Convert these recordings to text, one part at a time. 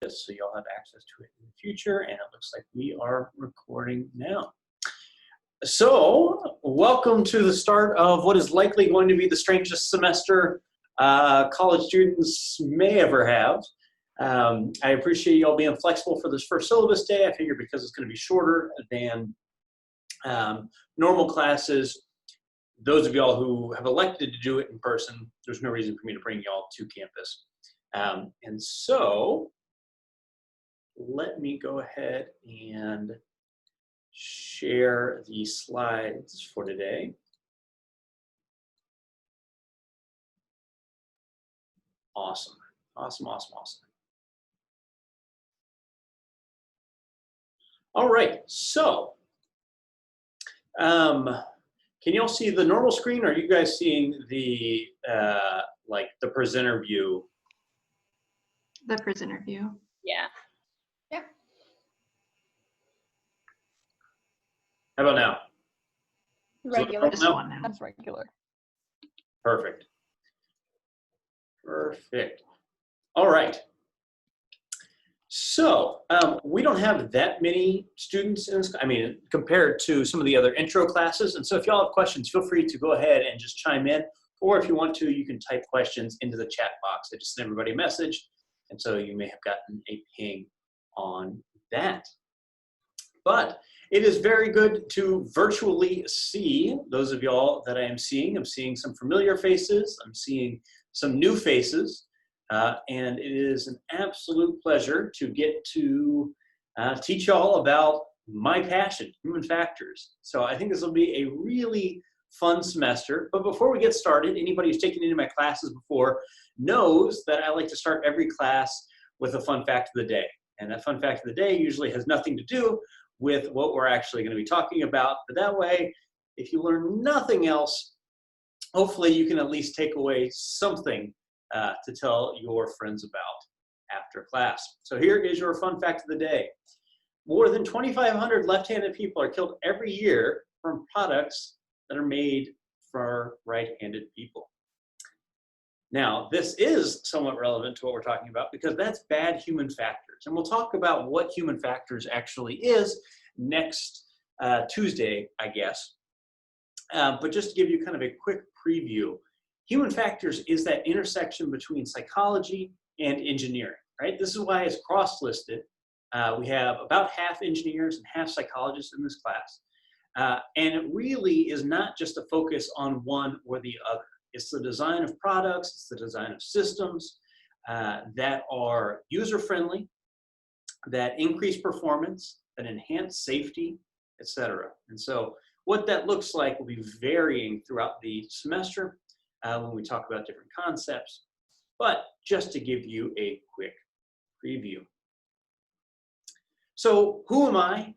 this so you'll have access to it in the future. And it looks like we are recording now. So welcome to the start of what is likely going to be the strangest semester college students may ever have. I appreciate you all being flexible for this first syllabus day. I figure because it's going to be shorter than normal classes, those of y'all who have elected to do it in person, there's no reason for me to bring y'all to campus. And so let me go ahead and share the slides for today. Awesome, awesome, awesome, awesome. All right, so can you all see the normal screen, or are you guys seeing the like the presenter view? The presenter view. Yeah. Yep. How about now? Regular. Just one now. That's regular. Perfect. Perfect. All right. So we don't have that many students in this, I mean, compared to some of the other intro classes. And so if y'all have questions, feel free to go ahead and just chime in. Or if you want to, you can type questions into the chat box. I just sent everybody a message. And so you may have gotten a ping on that. But it is very good to virtually see those of y'all that I am seeing. I'm seeing some familiar faces. I'm seeing some new faces. And it is an absolute pleasure to get to teach y'all about my passion, human factors. So I think this will be a really fun semester. But before we get started, anybody who's taken any of my classes before knows that I like to start every class with a fun fact of the day. And that fun fact of the day usually has nothing to do with what we're actually going to be talking about. But that way, if you learn nothing else, hopefully you can at least take away something to tell your friends about after class. So here is your fun fact of the day. More than 2,500 left-handed people are killed every year from products that are made for right-handed people. Now, this is somewhat relevant to what we're talking about because that's bad human factors. And we'll talk about what human factors actually is next Tuesday, I guess. But just to give you kind of a quick preview, human factors is that intersection between psychology and engineering, right? This is why it's cross-listed. We have about half engineers and half psychologists in this class. And it really is not just a focus on one or the other. It's the design of products, it's the design of systems that are user-friendly, that increase performance, that enhance safety, etc. And so what that looks like will be varying throughout the semester when we talk about different concepts. But just to give you a quick preview. So who am I?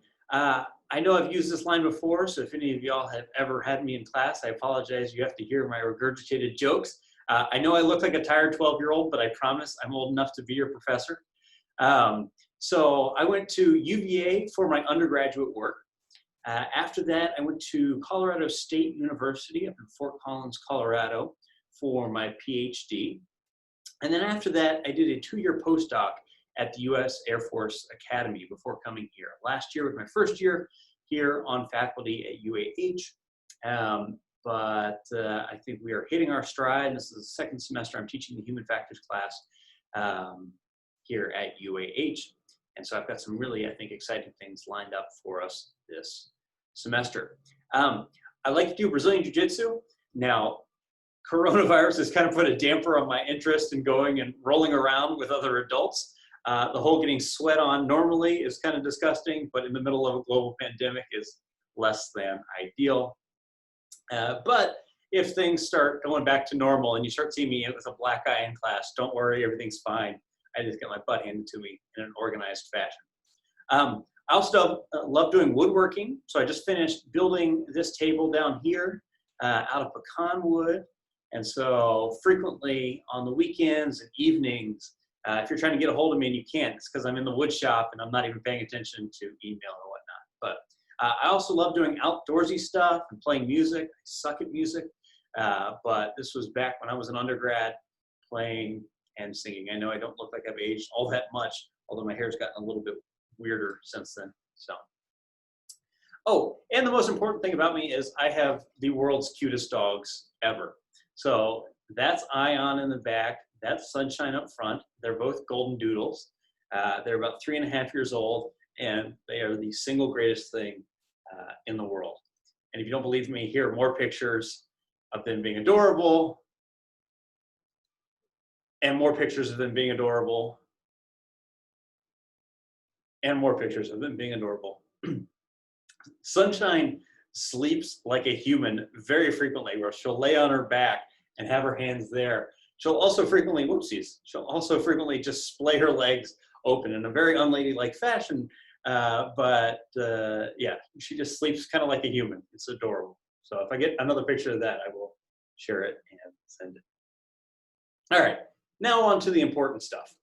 I know I've used this line before, so if any of y'all have ever had me in class, I apologize. You have to hear my regurgitated jokes. I know I look like a tired 12-year-old, but I promise I'm old enough to be your professor. So I went to UVA for my undergraduate work. After that, I went to Colorado State University up in Fort Collins, Colorado for my PhD. And then after that, I did a 2-year postdoc at the U.S. Air Force Academy before coming here. Last year was my first year here on faculty at UAH. But I think we are hitting our stride. This is the second semester I'm teaching the human factors class here at UAH. And so I've got some really, I think, exciting things lined up for us this semester. I like to do Brazilian Jiu-Jitsu. Now, coronavirus has kind of put a damper on my interest in going and rolling around with other adults. The whole getting sweat on normally is kind of disgusting, but in the middle of a global pandemic is less than ideal. But if things start going back to normal and you start seeing me with a black eye in class, don't worry, everything's fine. I just get my butt handed to me in an organized fashion. I also love doing woodworking. So I just finished building this table down here out of pecan wood. And so frequently on the weekends and evenings, if you're trying to get a hold of me and you can't, it's because I'm in the wood shop and I'm not even paying attention to email or whatnot. But I also love doing outdoorsy stuff and playing music. I suck at music, but this was back when I was an undergrad playing and singing. I know I don't look like I've aged all that much although my hair's gotten a little bit weirder since then. So, oh, and the most important thing about me is I have the world's cutest dogs ever. So that's Ion in the back, that's Sunshine up front. They're both golden doodles. They're about 3.5 years old, and they are the single greatest thing in the world. And if you don't believe me, here are more pictures of them being adorable, and more pictures of them being adorable, and more pictures of them being adorable. Sunshine sleeps like a human very frequently, where she'll lay on her back and have her hands there. She'll also frequently, she'll also frequently just splay her legs open in a very unladylike fashion. Yeah, she just sleeps kind of like a human. It's adorable. So if I get another picture of that, I will share it and send it. All right, now on to the important stuff.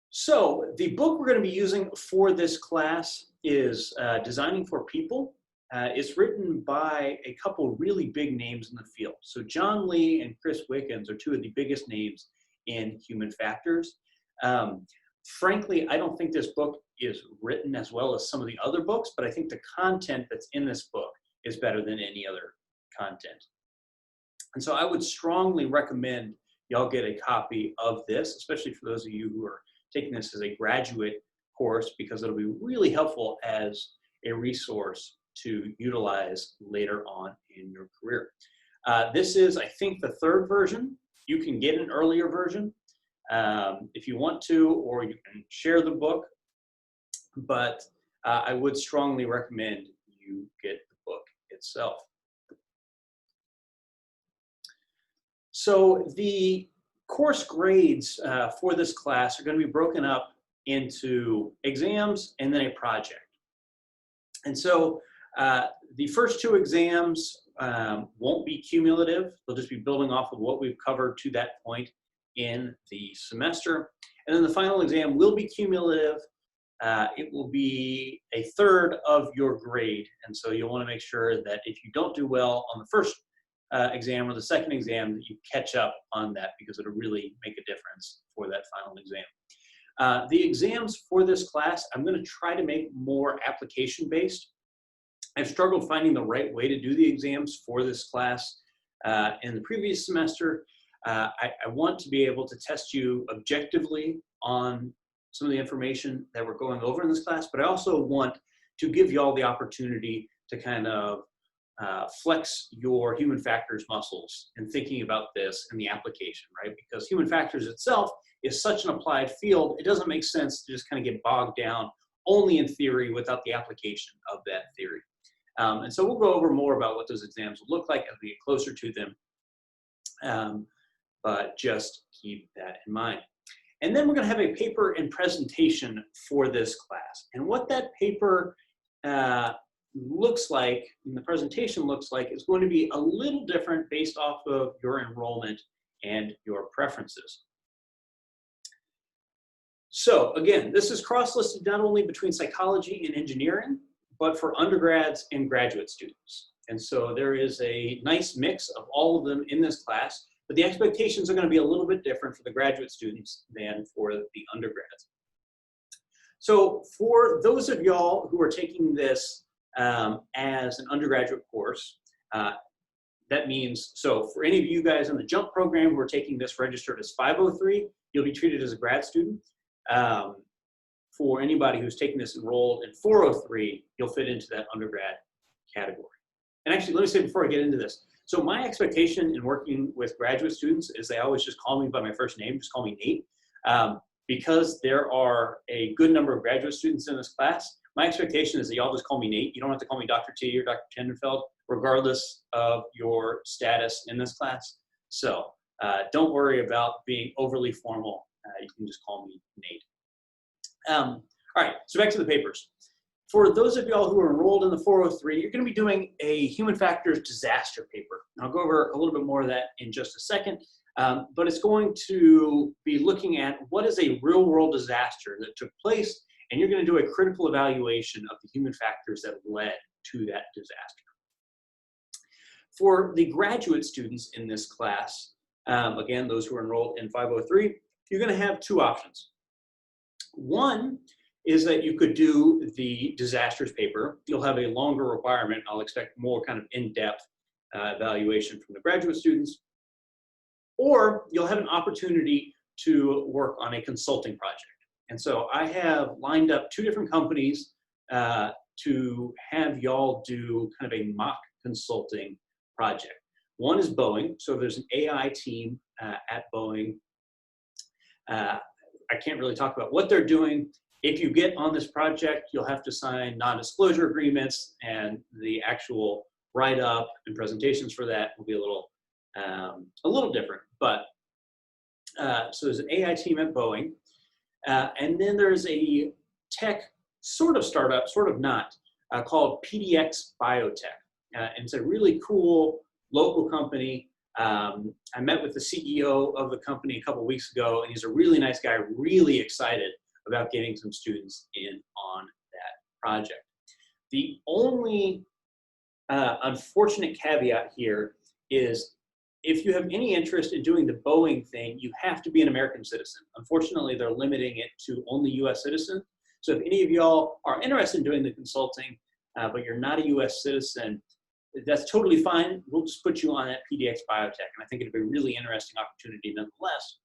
So the book we're going to be using for this class is Designing for People. It's written by a couple really big names in the field. So John Lee and Chris Wickens are two of the biggest names in human factors. Frankly, I don't think this book is written as well as some of the other books, but I think the content that's in this book is better than any other content. And so I would strongly recommend y'all get a copy of this, especially for those of you who are taking this as a graduate course, because it'll be really helpful as a resource to utilize later on in your career. This is, I think, the third version. You can get an earlier version if you want to, or you can share the book, but I would strongly recommend you get the book itself. So the course grades for this class are going to be broken up into exams and then a project. And so the first two exams won't be cumulative. They'll just be building off of what we've covered to that point in the semester. And then the final exam will be cumulative. It will be a third of your grade. And so you'll want to make sure that if you don't do well on the first exam or the second exam, that you catch up on that, because it'll really make a difference for that final exam. The exams for this class, I'm going to try to make more application-based. I've struggled finding the right way to do the exams for this class in the previous semester. I want to be able to test you objectively on some of the information that we're going over in this class, but I also want to give you all the opportunity to kind of flex your human factors muscles in thinking about this and the application, right? Because human factors itself is such an applied field, it doesn't make sense to just kind of get bogged down only in theory without the application of that theory. And so we'll go over more about what those exams will look like as we get closer to them, but just keep that in mind. And then we're going to have a paper and presentation for this class. And what that paper looks like, and the presentation looks like, is going to be a little different based off of your enrollment and your preferences. So again, this is cross-listed not only between psychology and engineering, but for undergrads and graduate students. And so there is a nice mix of all of them in this class, but the expectations are going to be a little bit different for the graduate students than for the undergrads. So for those of y'all who are taking this as an undergraduate course, that means, so for any of you guys in the JUMP program who are taking this registered as 503, you'll be treated as a grad student. For anybody who's taking this enrolled in 403, you'll fit into that undergrad category. And actually, let me say before I get into this, so my expectation in working with graduate students is they always just call me by my first name, just call me Nate. Because there are a good number of graduate students in this class, my expectation is that y'all just call me Nate. You don't have to call me Dr. T or Dr. Tenderfeld, regardless of your status in this class. So don't worry about being overly formal. You can just call me Nate. All right, so back to the papers. For those of y'all who are enrolled in the 403, you're going to be doing a human factors disaster paper. I'll go over a little bit more of that in just a second, but it's going to be looking at what is a real-world disaster that took place, and you're going to do a critical evaluation of the human factors that led to that disaster. For the graduate students in this class, again, those who are enrolled in 503, you're going to have two options. One is that you could do the disasters paper. You'll have a longer requirement. I'll expect more kind of in-depth evaluation from the graduate students. Or you'll have an opportunity to work on a consulting project. And so I have lined up 2 different companies to have y'all do kind of a mock consulting project. One is Boeing. So there's an AI team at Boeing. I can't really talk about what they're doing. If you get on this project, you'll have to sign non-disclosure agreements, and the actual write-up and presentations for that will be a little different. But so there's an AI team at Boeing, and then there's a tech sort of startup, sort of not, called PDX Biotech. And it's a really cool local company. I met with the CEO of the company a couple of weeks ago, and he's a really nice guy, really excited about getting some students in on that project. The only unfortunate caveat here is if you have any interest in doing the Boeing thing, you have to be an American citizen. Unfortunately, they're limiting it to only US citizens. So if any of y'all are interested in doing the consulting, but you're not a US citizen, that's totally fine. We'll just put you on at PDX Biotech. And I think it'd be a really interesting opportunity nonetheless.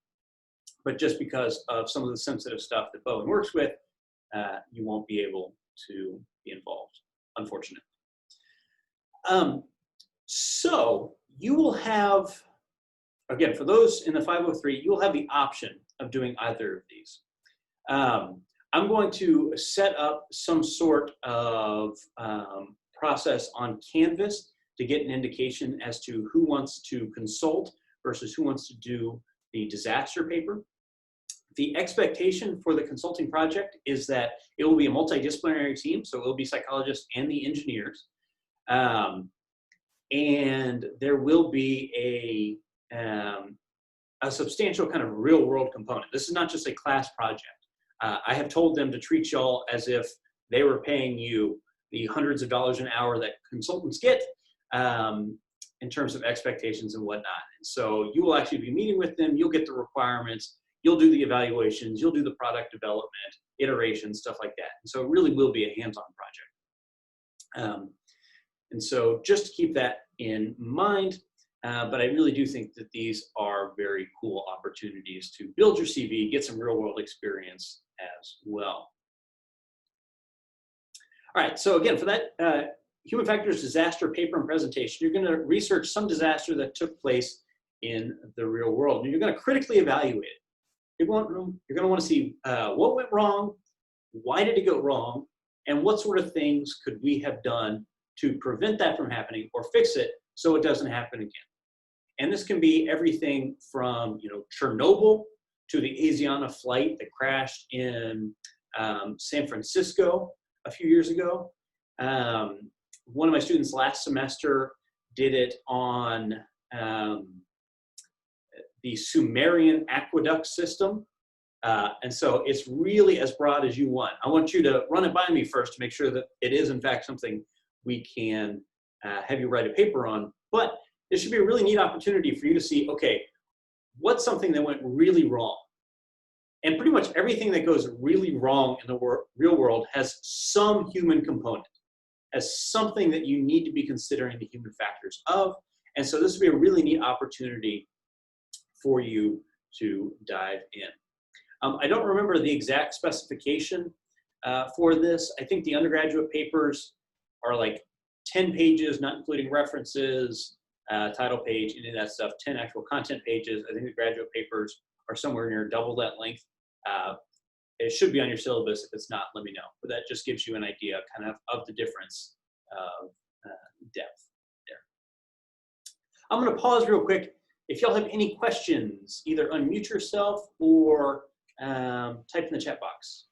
But just because of some of the sensitive stuff that Boeing works with, you won't be able to be involved, unfortunately. So you will have, again, for those in the 503, you will have the option of doing either of these. I'm going to set up some sort of process on Canvas to get an indication as to who wants to consult versus who wants to do the disaster paper. The expectation for the consulting project is that it will be a multidisciplinary team, so it will be psychologists and the engineers. And there will be a substantial kind of real world component. This is not just a class project. I have told them to treat y'all as if they were paying you the hundreds of dollars an hour that consultants get in terms of expectations and whatnot. And so you will actually be meeting with them, you'll get the requirements, you'll do the evaluations, you'll do the product development, iterations, stuff like that. And so it really will be a hands-on project. And so just to keep that in mind, but I really do think that these are very cool opportunities to build your CV, get some real-world experience as well. All right, so again, for that human factors disaster paper and presentation, you're going to research some disaster that took place in the real world, and you're going to critically evaluate it. You're going to want to see what went wrong, why did it go wrong, and what sort of things could we have done to prevent that from happening or fix it so it doesn't happen again. And this can be everything from Chernobyl to the Asiana flight that crashed in San Francisco a few years ago. One of my students last semester did it on the Sumerian aqueduct system. And so it's really as broad as you want. I want you to run it by me first to make sure that it is in fact something we can have you write a paper on. But it should be a really neat opportunity for you to see, okay, what's something that went really wrong? And pretty much everything that goes really wrong in the real world has some human component, has something that you need to be considering the human factors of. And so this would be a really neat opportunity for you to dive in. I don't remember the exact specification for this. I think the undergraduate papers are like 10 pages, not including references, title page, any of that stuff, 10 actual content pages. I think the graduate papers are somewhere near double that length. It should be on your syllabus. If it's not, let me know. But that just gives you an idea kind of the difference of depth there. I'm going to pause real quick. If y'all have any questions, either unmute yourself or type in the chat box.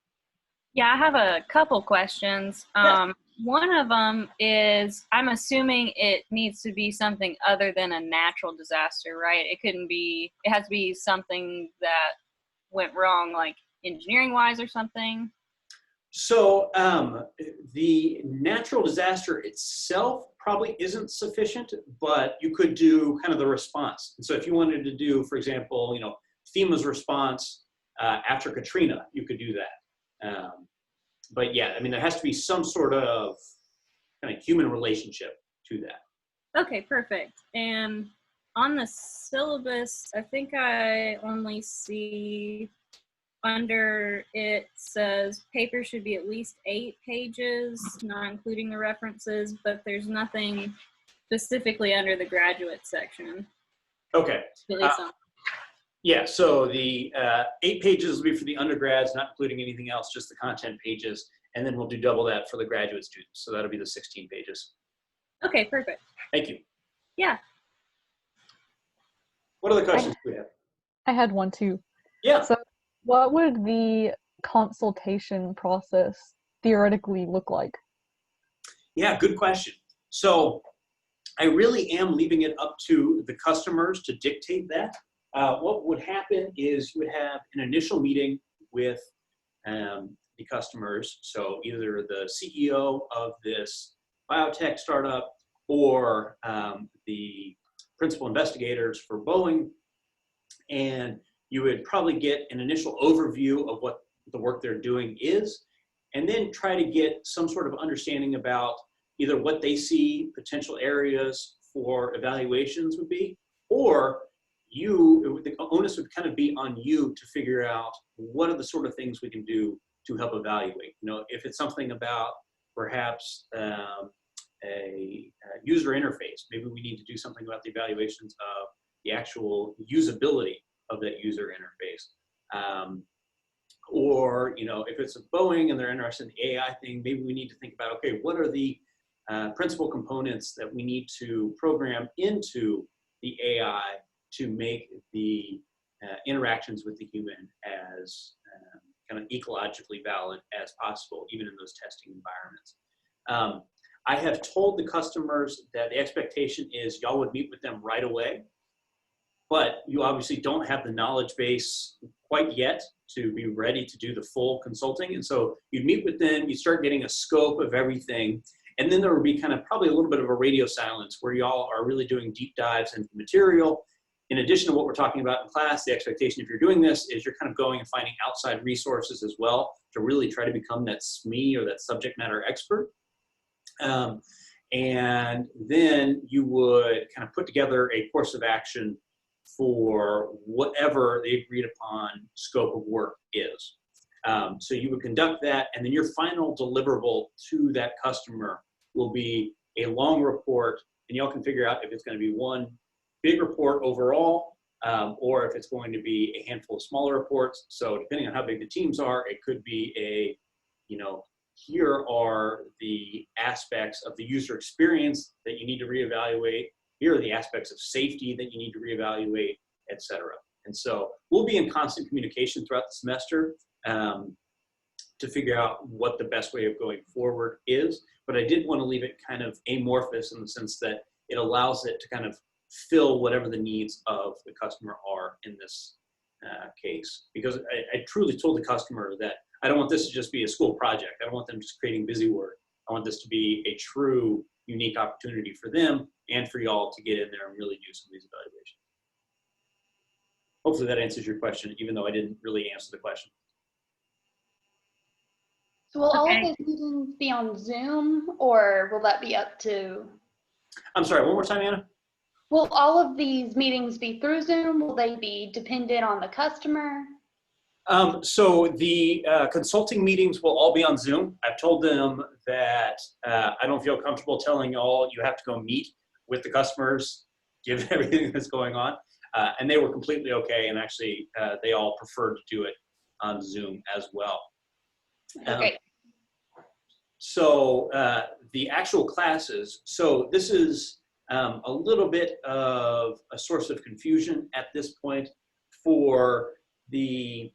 Yeah, I have a couple questions. Yes. One of them is, I'm assuming it needs to be something other than a natural disaster, right? It has to be something that went wrong, like engineering-wise or something. So the natural disaster itself probably isn't sufficient, but you could do kind of the response. And so if you wanted to do, for example, FEMA's response after Katrina, you could do that. But yeah, I mean, there has to be some sort of kind of human relationship to that. Okay, perfect. And on the syllabus, I think I only see under it says paper should be at least 8 pages, not including the references, but there's nothing specifically under the graduate section. Okay. At least on. Yeah, so the 8 pages will be for the undergrads, not including anything else, just the content pages. And then we'll do double that for the graduate students. So that'll be the 16 pages. Okay, perfect. Thank you. Yeah. What other questions do we have? I had one too. Yeah. So what would the consultation process theoretically look like? Yeah, good question. So I really am leaving it up to the customers to dictate that. What would happen is you would have an initial meeting with the customers. So either the CEO of this biotech startup or the principal investigators for Boeing. And you would probably get an initial overview of what the work they're doing is, and then try to get some sort of understanding about either what they see potential areas for evaluations would be, or the onus would kind of be on you to figure out what are the sort of things we can do to help evaluate. You know, if it's something about perhaps a user interface, maybe we need to do something about the evaluations of the actual usability of that user interface. Or, you know, if it's a Boeing and they're interested in the AI thing, maybe we need to think about, okay, what are the principal components that we need to program into the AI to make the interactions with the human as kind of ecologically valid as possible, even in those testing environments. I have told the customers that the expectation is y'all would meet with them right away, but you obviously don't have the knowledge base quite yet to be ready to do the full consulting. And so you'd meet with them, you start getting a scope of everything, and then there would be kind of probably a little bit of a radio silence where y'all are really doing deep dives into the material. In addition to what we're talking about in class, the expectation if you're doing this is you're kind of going and finding outside resources as well to really try to become that SME or that subject matter expert. And then you would kind of put together a course of action for whatever the agreed upon scope of work is. So you would conduct that, and then your final deliverable to that customer will be a long report, and y'all can figure out if it's going to be one big report overall, or if it's going to be a handful of smaller reports. So depending on how big the teams are, it could be a, you know, here are the aspects of the user experience that you need to reevaluate. Here are the aspects of safety that you need to reevaluate, et cetera. And so we'll be in constant communication throughout the semester to figure out what the best way of going forward is. But I did want to leave it kind of amorphous in the sense that it allows it to kind of fill whatever the needs of the customer are in this case. Because I truly told the customer that I don't want this to just be a school project. I don't want them just creating busy work. I want this to be a true, unique opportunity for them and for y'all to get in there and really do some of these evaluations. Hopefully that answers your question, even though I didn't really answer the question. So will all of those meetings be on Zoom, or will that be up to? I'm sorry, one more time, Anna? Will all of these meetings be through Zoom? Will they be dependent on the customer? So the consulting meetings will all be on Zoom. I've told them that I don't feel comfortable telling y'all you have to go meet with the customers, given everything that's going on. And they were completely okay, and actually they all preferred to do it on Zoom as well. Okay. So the actual classes, so this is a little bit of a source of confusion at this point for the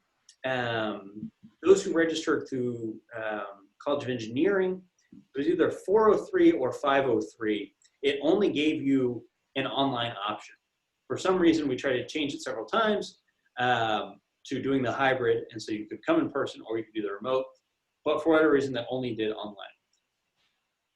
those who registered through College of Engineering. It was either 403 or 503. It only gave you an online option. For some reason, we tried to change it several times to doing the hybrid, and so you could come in person or you could do the remote. But for whatever reason, that only did online.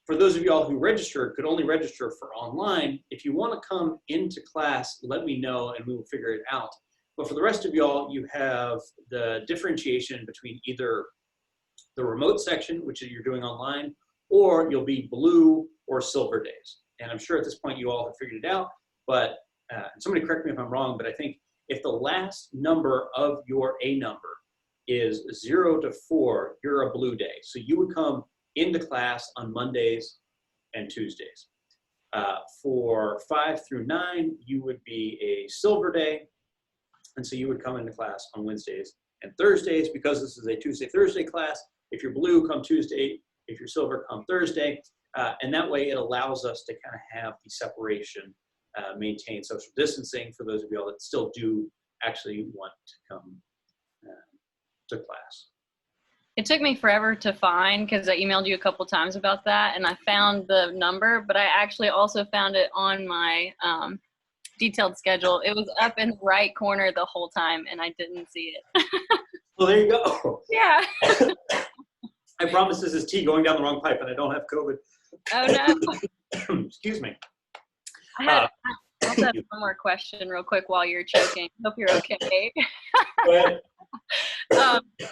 For those of y'all who registered, could only register for online. If you want to come into class, let me know and we will figure it out. But for the rest of y'all, you have the differentiation between either the remote section, which you're doing online, or you'll be blue or silver days. And I'm sure at this point you all have figured it out, but somebody correct me if I'm wrong, but I think if the last number of your A number is 0 to 4, you're a blue day. So you would come into class on Mondays and Tuesdays. For 5 through 9, you would be a silver day. And so you would come into class on Wednesdays and Thursdays. Because this is a Tuesday-Thursday class, if you're blue, come Tuesday. If you're silver, come Thursday. And that way it allows us to kind of have the separation, maintain social distancing for those of you all that still do actually want to come to class. It took me forever to find, because I emailed you a couple times about that, and I found the number, but I actually also found it on my detailed schedule. It was up in the right corner the whole time, and I didn't see it. Well, there you go. Yeah. I promise this is tea going down the wrong pipe, and I don't have COVID. Oh, no. Excuse me. I also have one more question real quick while you're choking. Hope you're okay. Go ahead.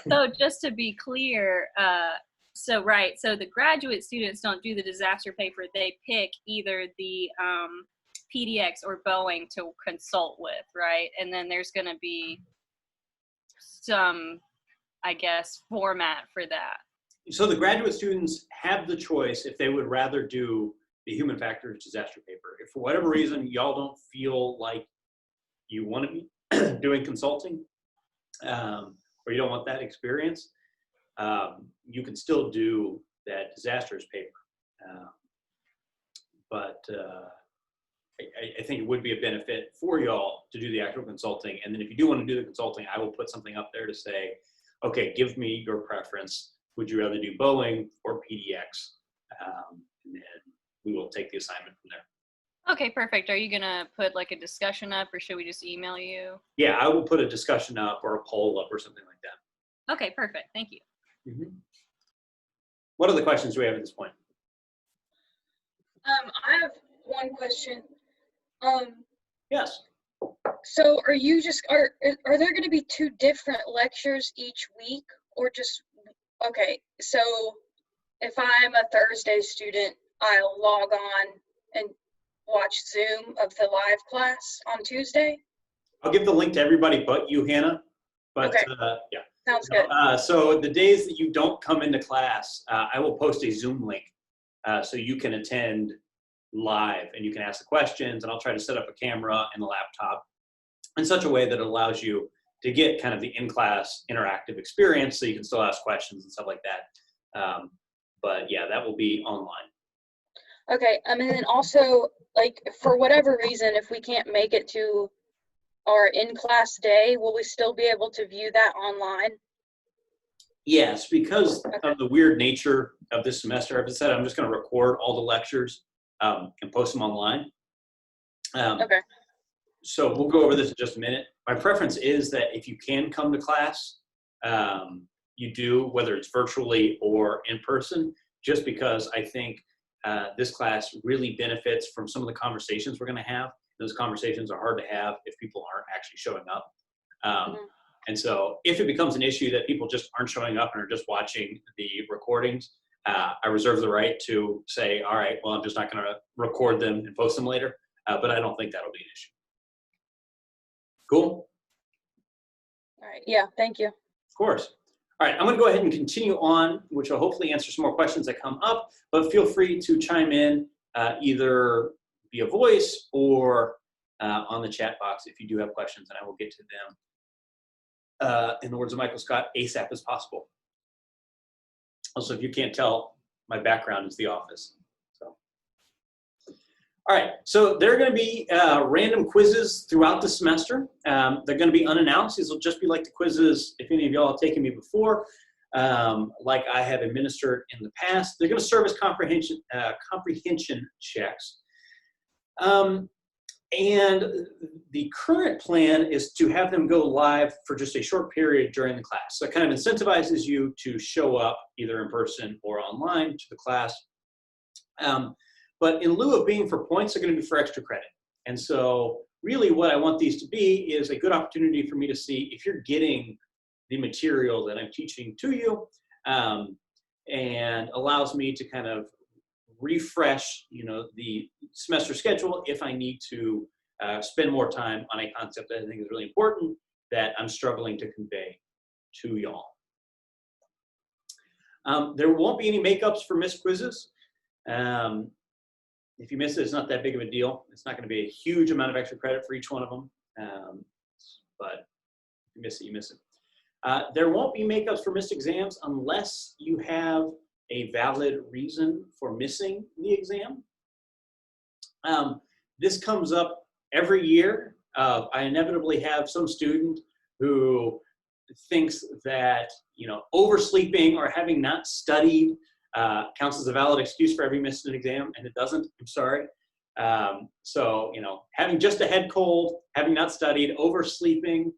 So just to be clear, so the graduate students don't do the disaster paper. They pick either the PDX or Boeing to consult with, right? And then there's going to be some, I guess, format for that. So the graduate students have the choice if they would rather do the human factors disaster paper. If for whatever reason y'all don't feel like you want to be doing consulting, or you don't want that experience, you can still do that disasters paper. But I think it would be a benefit for y'all to do the actual consulting. And then if you do want to do the consulting, I will put something up there to say, okay, give me your preference. Would you rather do Boeing or PDX? And then we will take the assignment from there. Okay, perfect. Are you going to put like a discussion up, or should we just email you? Yeah, I will put a discussion up or a poll up or something like that. Okay, perfect. Thank you. Mm-hmm. What other questions do we have at this point? I have one question. Yes. So are you are there going to be 2 different lectures each week, or just, okay, so if I'm a Thursday student, I'll log on and watch Zoom of the live class on Tuesday? I'll give the link to everybody but you, Hannah. But okay. yeah. Sounds good. So the days that you don't come into class, I will post a Zoom link so you can attend live and you can ask the questions, and I'll try to set up a camera and a laptop in such a way that it allows you to get kind of the in-class interactive experience so you can still ask questions and stuff like that. But yeah, that will be online. Okay, and then also, like, for whatever reason, if we can't make it to our in-class day, will we still be able to view that online? Yes, because of the weird nature of this semester, I've said I'm just going to record all the lectures and post them online. Okay. So we'll go over this in just a minute. My preference is that if you can come to class, you do, whether it's virtually or in person, just because I think this class really benefits from some of the conversations we're going to have. Those conversations are hard to have if people aren't actually showing up. And so if it becomes an issue that people just aren't showing up and are just watching the recordings, I reserve the right to say, all right, well, I'm just not going to record them and post them later. But I don't think that'll be an issue. Cool? All right. Yeah, thank you. Of course. All right, I'm going to go ahead and continue on, which will hopefully answer some more questions that come up. But feel free to chime in either via voice or on the chat box if you do have questions, and I will get to them, in the words of Michael Scott, ASAP as possible. Also, if you can't tell, my background is The Office. So, all right, so there are going to be random quizzes throughout the semester. They're going to be unannounced. These will just be like the quizzes, if any of y'all have taken me before, like I have administered in the past. They're going to serve as comprehension checks. And the current plan is to have them go live for just a short period during the class. So it kind of incentivizes you to show up either in person or online to the class. But in lieu of being for points, they're going to be for extra credit. And so really what I want these to be is a good opportunity for me to see if you're getting the material that I'm teaching to you, and allows me to kind of refresh, the semester schedule if I need to spend more time on a concept that I think is really important that I'm struggling to convey to y'all. There won't be any makeups for missed quizzes. If you miss it, it's not that big of a deal. It's not going to be a huge amount of extra credit for each one of them. But if you miss it, you miss it. There won't be makeups for missed exams unless you have a valid reason for missing the exam. This comes up every year. I inevitably have some student who thinks that oversleeping or having not studied counts as a valid excuse for every missed exam, and it doesn't. I'm sorry. So having just a head cold, having not studied, oversleeping.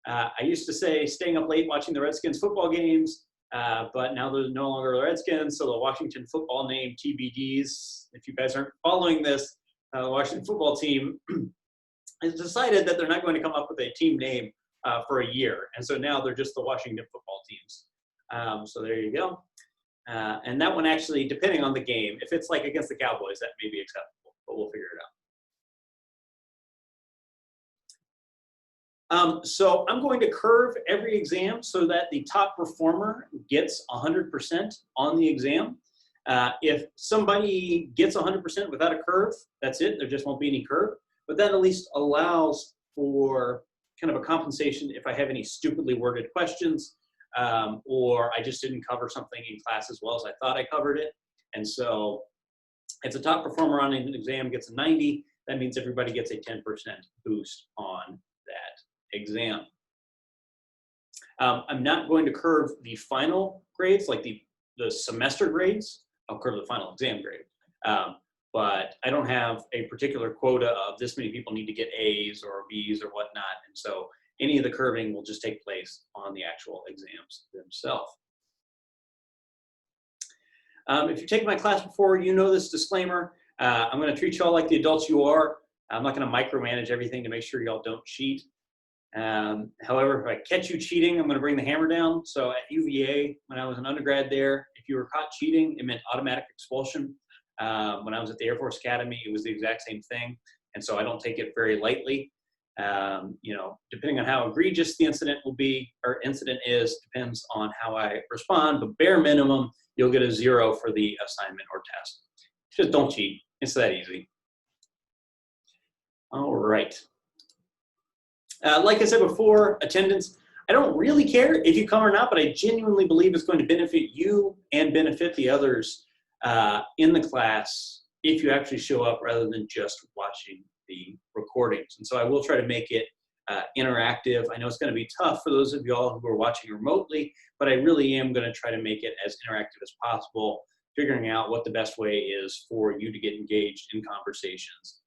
I used to say staying up late watching the Redskins football games, but now they're no longer the Redskins, so the Washington football name TBDs. If you guys aren't following this, the Washington football team has decided that they're not going to come up with a team name for a year, and so now they're just the Washington football teams. So there you go. And that one actually, depending on the game, if it's like against the Cowboys, that may be acceptable, but we'll figure it out. So I'm going to curve every exam so that the top performer gets 100% on the exam. If somebody gets 100% without a curve, that's it. There just won't be any curve. But that at least allows for kind of a compensation if I have any stupidly worded questions, or I just didn't cover something in class as well as I thought I covered it. And so if the top performer on an exam gets a 90, that means everybody gets a 10% boost on that exam. I'm not going to curve the final grades, like the semester grades. I'll curve the final exam grade. But I don't have a particular quota of this many people need to get A's or B's or whatnot. And so any of the curving will just take place on the actual exams themselves. If you've taken my class before, you know this disclaimer. I'm going to treat y'all like the adults you are. I'm not going to micromanage everything to make sure y'all don't cheat. However, if I catch you cheating, I'm going to bring the hammer down. So at UVA, when I was an undergrad there, if you were caught cheating, it meant automatic expulsion. When I was at the Air Force Academy, it was the exact same thing. And so I don't take it very lightly. Depending on how egregious the incident will be, or incident is, depends on how I respond, but bare minimum, you'll get a 0 for the assignment or test. Just don't cheat. It's that easy. All right. Like I said before, attendance, I don't really care if you come or not, but I genuinely believe it's going to benefit you and benefit the others in the class if you actually show up rather than just watching the recordings. And so I will try to make it interactive. I know it's going to be tough for those of y'all who are watching remotely, but I really am going to try to make it as interactive as possible, figuring out what the best way is for you to get engaged in conversations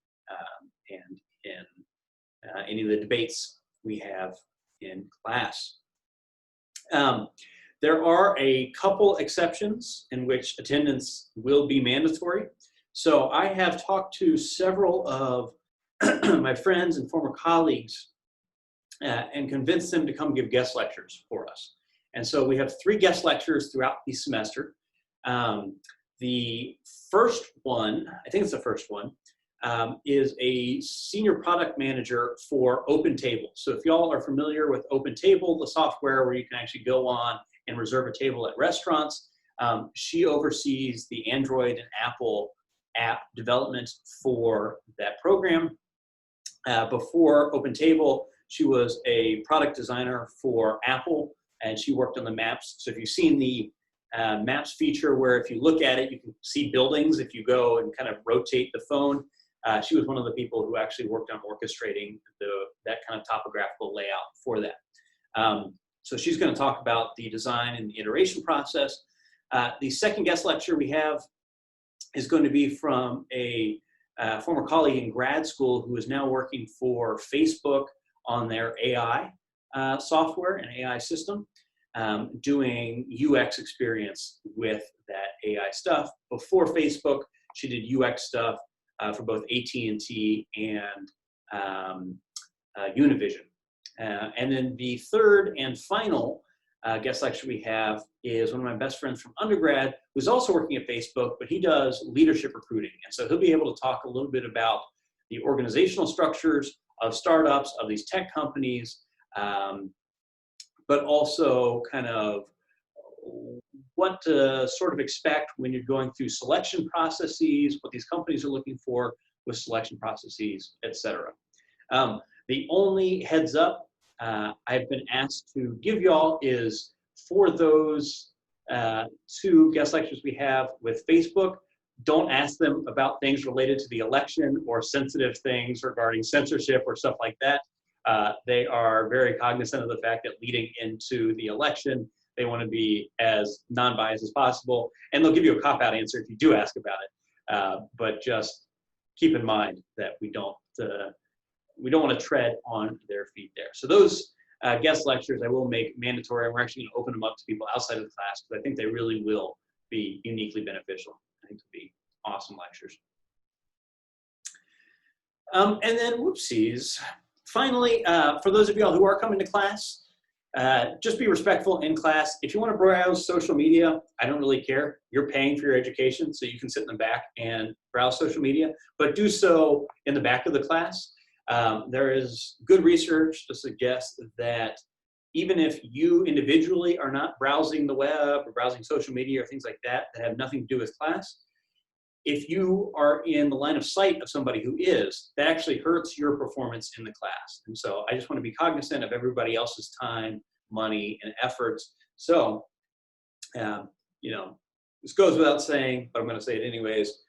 and in any of the debates we have in class. There are a couple exceptions in which attendance will be mandatory. So I have talked to several of my friends and former colleagues and convinced them to come give guest lectures for us. And so we have 3 guest lectures throughout the semester. The first one, I think it's the first one, is a senior product manager for OpenTable. So if y'all are familiar with OpenTable, the software where you can actually go on and reserve a table at restaurants, she oversees the Android and Apple app development for that program. Before OpenTable, she was a product designer for Apple, and she worked on the maps. So if you've seen the maps feature where if you look at it, you can see buildings if you go and kind of rotate the phone. She was one of the people who actually worked on orchestrating that kind of topographical layout for that. So she's going to talk about the design and the iteration process. The second guest lecture we have is going to be from a former colleague in grad school who is now working for Facebook on their AI software and AI system, doing UX experience with that AI stuff. Before Facebook, she did UX stuff for both AT&T and Univision. And then the third and final guest lecturer we have is one of my best friends from undergrad, who's also working at Facebook, but he does leadership recruiting. And so he'll be able to talk a little bit about the organizational structures of startups, of these tech companies, but also kind of what to sort of expect when you're going through selection processes, what these companies are looking for with selection processes, et cetera. The only heads up I've been asked to give y'all is for those 2 guest lectures we have with Facebook, don't ask them about things related to the election or sensitive things regarding censorship or stuff like that. They are very cognizant of the fact that leading into the election, they want to be as non-biased as possible, and they'll give you a cop-out answer if you do ask about it. But just keep in mind that we don't want to tread on their feet there. So those guest lectures I will make mandatory, and we're actually going to open them up to people outside of the class because I think they really will be uniquely beneficial. I think they'll be awesome lectures. And then, whoopsies. Finally, for those of y'all who are coming to class, just be respectful in class. If you want to browse social media, I don't really care. You're paying for your education, so you can sit in the back and browse social media, but do so in the back of the class. There is good research to suggest that even if you individually are not browsing the web or browsing social media or things like that that have nothing to do with class, if you are in the line of sight of somebody who is, that actually hurts your performance in the class. And so I just want to be cognizant of everybody else's time, money, and efforts. So, you know, this goes without saying, but I'm going to say it anyways.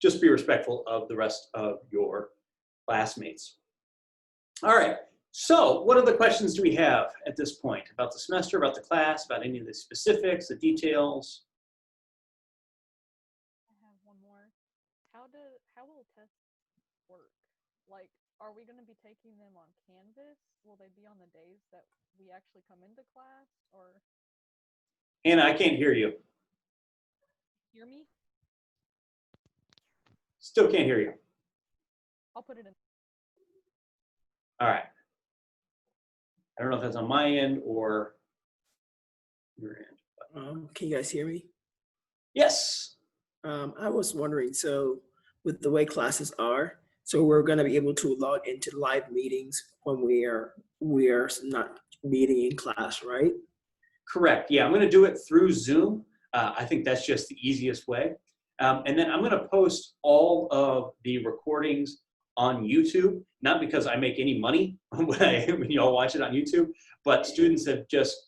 Just be respectful of the rest of your classmates. All right. So what other questions do we have at this point about the semester, about the class, about any of the specifics, the details? I have one more. How will tests work? Like, are we going to be taking them on Canvas? Will they be on the days that we actually come into class, or? Hannah, I can't hear you. Hear me? Still can't hear you. I'll put it in. All right. I don't know if that's on my end or your end. Can you guys hear me? Yes. I was wondering, so with the way classes are, so we're going to be able to log into live meetings when we are not meeting in class, right? Correct. Yeah, I'm going to do it through Zoom. I think that's just the easiest way. And then I'm going to post all of the recordings on YouTube, not because I make any money when y'all watch it on YouTube, but students have just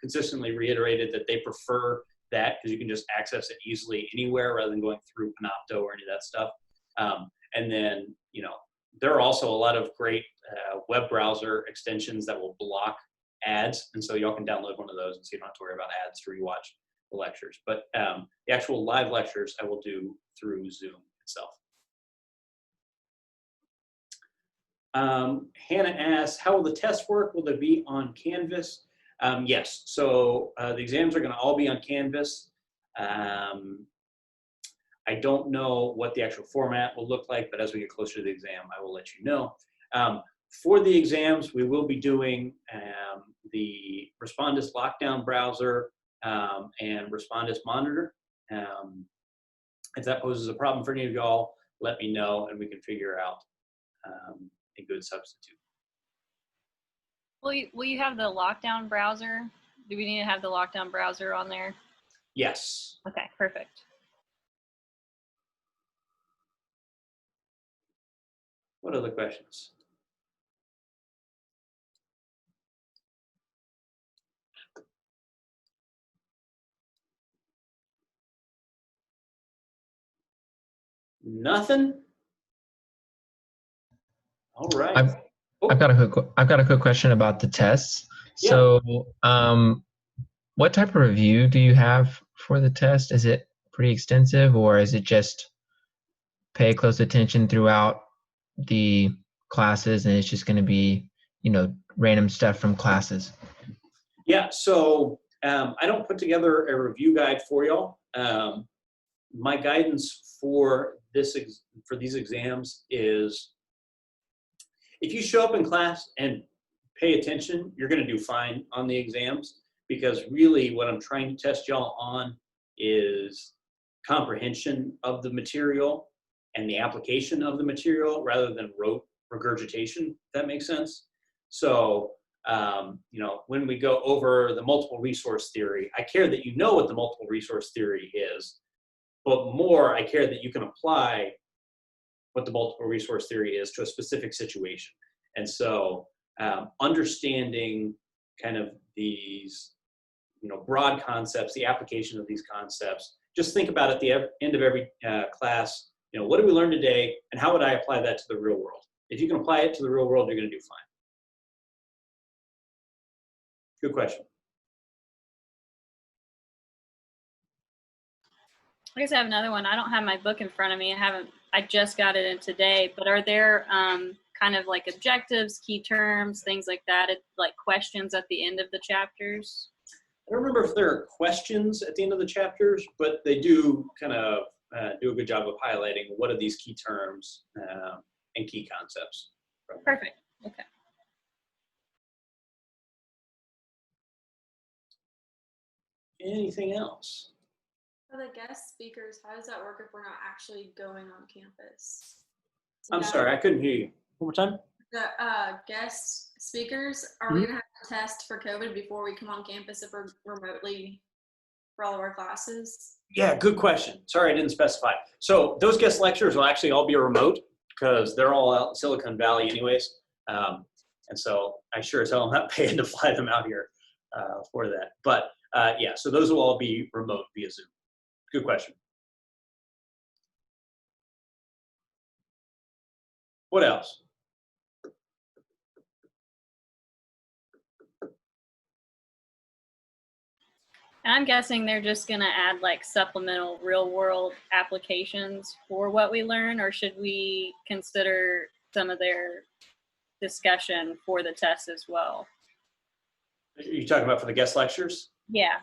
consistently reiterated that they prefer that because you can just access it easily anywhere rather than going through Panopto or any of that stuff. And then, you know, there are also a lot of great web browser extensions that will block ads. And so y'all can download one of those and so you don't have to worry about ads to rewatch the lectures. But the actual live lectures I will do through Zoom itself. Hannah asks, how will the test work? Will they be on Canvas? Yes, so the exams are going to all be on Canvas. I don't know what the actual format will look like, but as we get closer to the exam, I will let you know. For the exams, we will be doing the Respondus Lockdown browser and Respondus Monitor. If that poses a problem for any of y'all, let me know and we can figure out a good substitute. Will you have the lockdown browser? Do we need to have the lockdown browser on there? Yes. Okay, perfect. What other questions? Nothing? All right. I've got a quick question about the tests. Yeah. So, what type of review do you have for the test? Is it pretty extensive, or is it just pay close attention throughout the classes, and it's just going to be, you know, random stuff from classes? Yeah. So I don't put together a review guide for y'all. My guidance for these exams is, if you show up in class and pay attention, you're going to do fine on the exams. because really what I'm trying to test y'all on is comprehension of the material and the application of the material rather than rote regurgitation, if that makes sense. So, you know, when we go over the multiple resource theory, I care that you know what the multiple resource theory is, but more, I care that you can apply what the multiple resource theory is to a specific situation. And so understanding kind of these, you know, broad concepts, the application of these concepts, just think about at the end of every class, you know, what did we learn today and how would I apply that to the real world? If you can apply it to the real world, you're gonna do fine. Good question. I guess I have another one. I don't have my book in front of me. I just got it in today, but are there kind of like objectives, key terms, things like that, like questions at the end of the chapters? I don't remember if there are questions at the end of the chapters, but they do kind of do a good job of highlighting what are these key terms and key concepts. Perfect. Okay. Anything else? For the guest speakers, how does that work if we're not actually going on campus? I'm sorry, I couldn't hear you. One more time? The guest speakers, are we gonna have to test for COVID before we come on campus if we're remotely for all of our classes? Yeah, good question. Sorry, I didn't specify. So those guest lectures will actually all be remote because they're all out in Silicon Valley anyways. And so I sure as hell am not paying to fly them out here for that. But yeah, so those will all be remote via Zoom. Good question. What else? And I'm guessing they're just going to add like supplemental real world applications for what we learn, or should we consider some of their discussion for the test as well? Are you talking about for the guest lectures? Yeah.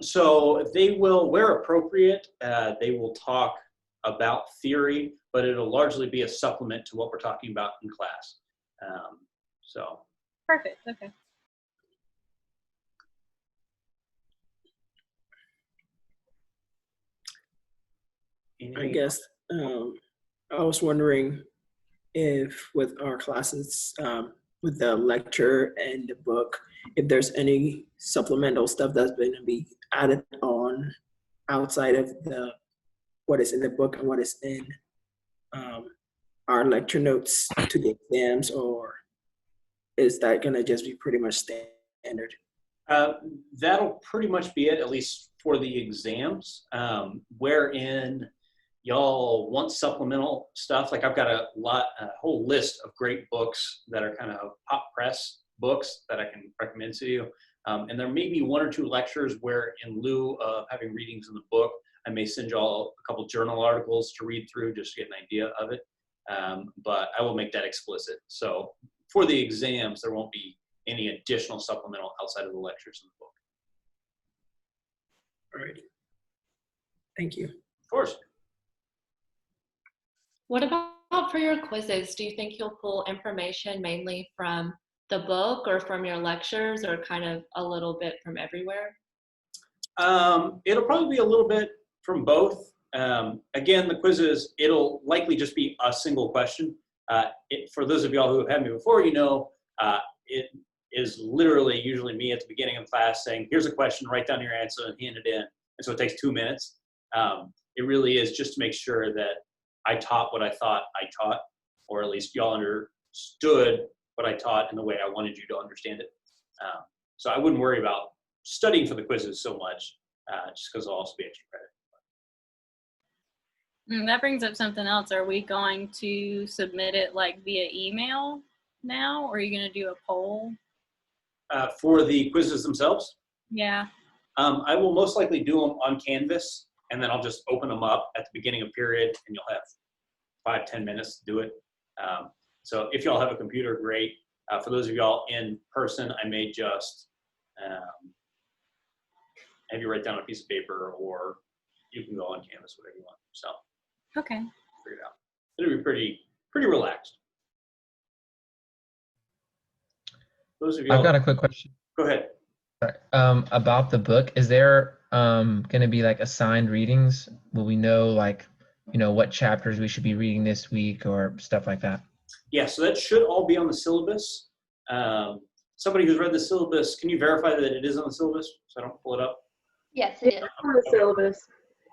So they will, where appropriate, they will talk about theory, but it'll largely be a supplement to what we're talking about in class. So. Perfect. Okay. I guess I was wondering if with our classes, with the lecture and the book, if there's any supplemental stuff that's going to be added on outside of what is in the book and what is in our lecture notes to the exams, or is that going to just be pretty much standard? That'll pretty much be it, at least for the exams, wherein y'all want supplemental stuff. Like I've got a whole list of great books that are kind of pop press books that I can recommend to you. And there may be one or two lectures where in lieu of having readings in the book, I may send y'all a couple journal articles to read through just to get an idea of it. But I will make that explicit. So for the exams, there won't be any additional supplemental outside of the lectures in the book. All right. Thank you. Of course. What about for your quizzes? Do you think you'll pull information mainly from the book or from your lectures, or kind of a little bit from everywhere? It'll probably be a little bit from both. Again, the quizzes, it'll likely just be a single question. For those of y'all who have had me before, you know, it is literally usually me at the beginning of class saying, here's a question, write down your answer and hand it in. And so it takes 2 minutes. It really is just to make sure that I taught what I thought I taught, or at least y'all understood what I taught in the way I wanted you to understand it. So I wouldn't worry about studying for the quizzes so much, just because it'll also be extra credit. That brings up something else. Are we going to submit it like via email now, or are you going to do a poll? For the quizzes themselves? Yeah. I will most likely do them on Canvas, and then I'll just open them up at the beginning of period, and you'll have 5-10 minutes to do it. So if y'all have a computer, great. For those of y'all in person, I may just have you write down a piece of paper, or you can go on Canvas, whatever you want. So Okay. figure it out. It'll be pretty relaxed. Those of y'all. I've got a quick question. Go ahead. About the book, is there going to be like assigned readings? Will we know like, what chapters we should be reading this week or stuff like that? Yeah, so that should all be on the syllabus. Somebody who's read the syllabus, can you verify that it is on the syllabus so I don't pull it up? Yes, it is. On the syllabus.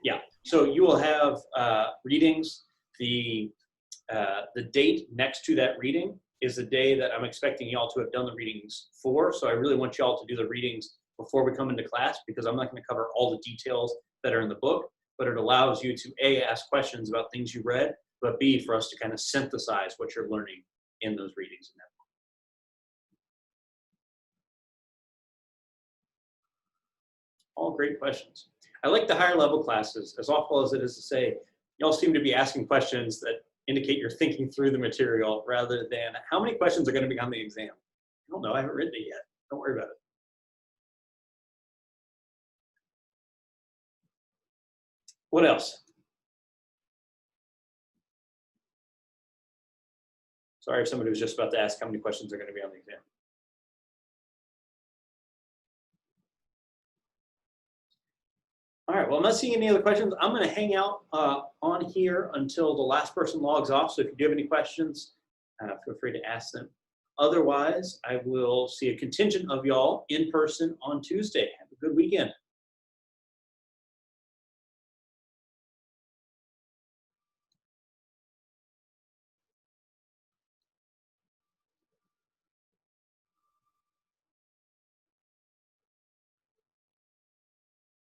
Yeah, so you will have readings. The date next to that reading is the day that I'm expecting y'all to have done the readings for. So I really want y'all to do the readings before we come into class, because I'm not going to cover all the details that are in the book, but it allows you to A, ask questions about things you read, but B, for us to kind of synthesize what you're learning in those readings in that book. All great questions. I like the higher level classes, as awful as it is to say. Y'all seem to be asking questions that indicate you're thinking through the material rather than how many questions are going to be on the exam. I don't know, I haven't written it yet. Don't worry about it. What else? Sorry if somebody was just about to ask how many questions are going to be on the exam. All right, well, I'm not seeing any other questions. I'm going to hang out on here until the last person logs off. So if you do have any questions, feel free to ask them. Otherwise, I will see a contingent of y'all in person on Tuesday. Have a good weekend.